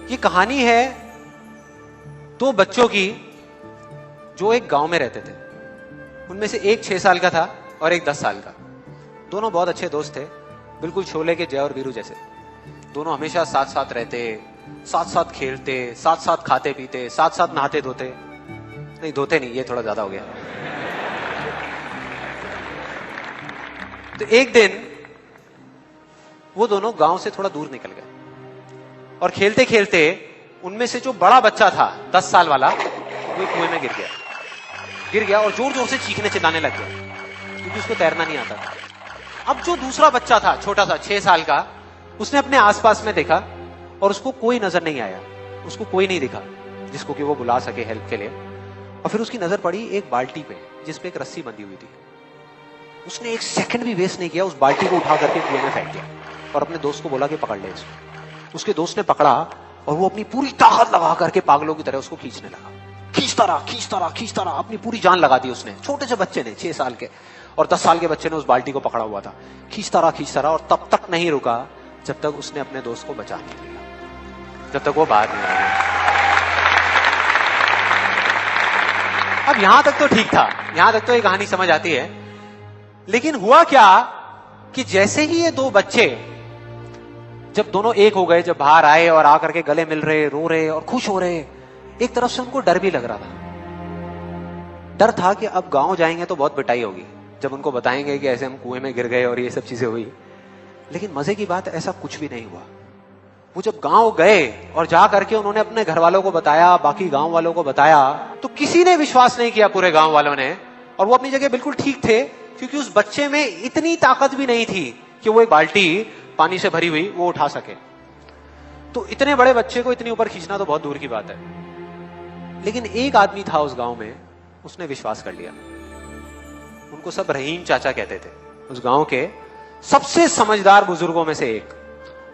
ये कहानी है दो बच्चों की जो एक गांव में रहते थे। उनमें से एक 6 साल का था और एक 10 साल का। दोनों बहुत अच्छे दोस्त थे, बिल्कुल शोले के जय और वीरू जैसे। दोनों हमेशा साथ साथ रहते, साथ साथ खेलते, साथ साथ खाते पीते, साथ साथ नहाते धोते। नहीं धोते नहीं, ये थोड़ा ज्यादा हो गया। तो एक दिन वो दोनों गांव से थोड़ा दूर निकल गए और खेलते खेलते उनमें से जो बड़ा बच्चा था 10 साल वाला, वो कुएं में गिर गया और जोर जोर से चीखने चिल्लाने लग गया क्योंकि उसको तैरना नहीं आता था। अब जो दूसरा बच्चा था, छोटा सा 6 साल का, उसने अपने आसपास में देखा और उसको कोई नजर नहीं आया, उसको कोई नहीं दिखा जिसको कि वो बुला सके हेल्प के लिए। और फिर उसकी नजर पड़ी एक बाल्टी पे जिसपे एक रस्सी बंधी हुई थी। उसने एक सेकंड भी वेस्ट नहीं किया, उस बाल्टी को उठा करके कुएं में फेंक दिया और अपने दोस्त को बोला कि पकड़ ले इसको। उसके दोस्त ने पकड़ा और वो अपनी पूरी ताकत लगा करके पागलों की तरह उसको खींचने लगा। खींचता रहा, अपनी पूरी जान लगा दी उसने। छोटे से बच्चे ने, 6 साल के और 10 साल के बच्चे ने उस बाल्टी को पकड़ा हुआ था। खींचता रहा और तब तक नहीं रुका जब तक उसने अपने दोस्त को बचा नहीं लिया, जब तक वो बाहर नहीं आया। अब यहां तक तो ठीक था, यहां तक तो ये कहानी समझ आती है। लेकिन हुआ क्या कि जैसे ही ये दो बच्चे जब दोनों एक हो गए, जब बाहर आए और आकर के गले मिल रहे, रो रहे और खुश हो रहे, एक तरफ से उनको डर भी लग रहा था। डर था कि अब गांव जाएंगे तो बहुत पिटाई होगी जब उनको बताएंगे कि ऐसे हम कुएं में गिर गए और ये सब चीजें हुई। लेकिन मजे की बात, ऐसा कुछ भी नहीं हुआ। वो जब गांव गए और जा करके उन्होंने अपने घर वालों को बताया, बाकी गांव वालों को बताया, तो किसी ने विश्वास नहीं किया, पूरे गांव वालों ने। और वो अपनी जगह बिल्कुल ठीक थे क्योंकि उस बच्चे में इतनी ताकत भी नहीं थी कि वो एक बाल्टी पानी से भरी हुई वो उठा सके। तो इतने बड़े बच्चे को इतनी ऊपर खींचना तो बहुत दूर की बात है। लेकिन एक आदमी था उस गांव में, उसने विश्वास कर लिया। उनको सब रहीम चाचा कहते थे, उस गांव के सबसे समझदार बुजुर्गों में से एक।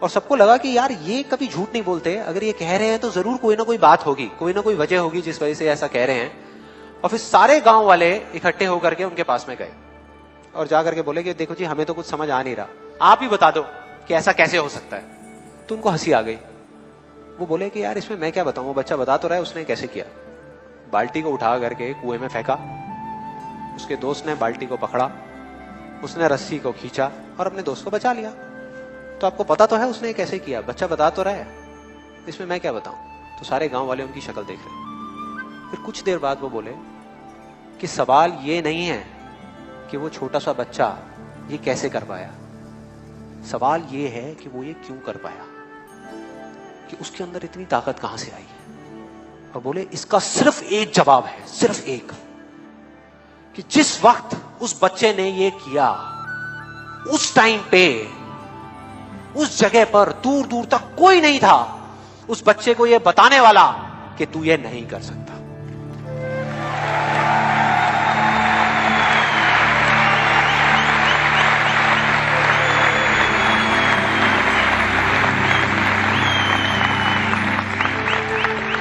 और सबको लगा कि यार ये कभी झूठ नहीं बोलते, अगर ये कह रहे हैं तो जरूर कोई ना कोई बात होगी, कोई ना कोई वजह होगी जिस वजह से ऐसा कह रहे हैं। और फिर सारे गांव वाले इकट्ठे होकर के उनके पास में गए और जाकर के बोले कि देखो जी, हमें तो कुछ समझ आ नहीं रहा, आप ही बता दो कि ऐसा कैसे हो सकता है। तो उनको हंसी आ गई। वो बोले कि यार इसमें मैं क्या बताऊं, वो बच्चा बता तो रहा है उसने कैसे किया। बाल्टी को उठा करके कुएं में फेंका, उसके दोस्त ने बाल्टी को पकड़ा, उसने रस्सी को खींचा और अपने दोस्त को बचा लिया। तो आपको पता तो है उसने कैसे किया, बच्चा बता तो रहा है, इसमें मैं क्या बताऊं। तो सारे गांव वाले उनकी शक्ल देख रहे। फिर कुछ देर बाद वो बोले कि सवाल ये नहीं है कि वो छोटा सा बच्चा ये कैसे कर पाया, सवाल ये है कि वो ये क्यों कर पाया, कि उसके अंदर इतनी ताकत कहां से आई। और बोले इसका सिर्फ एक जवाब है, सिर्फ एक, कि जिस वक्त उस बच्चे ने ये किया, उस टाइम पे उस जगह पर दूर दूर तक कोई नहीं था उस बच्चे को ये बताने वाला कि तू ये नहीं कर सकता।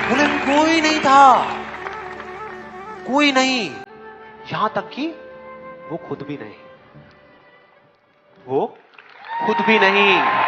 बोले कोई नहीं था, कोई नहीं, यहां तक कि वो खुद भी नहीं, वो खुद भी नहीं।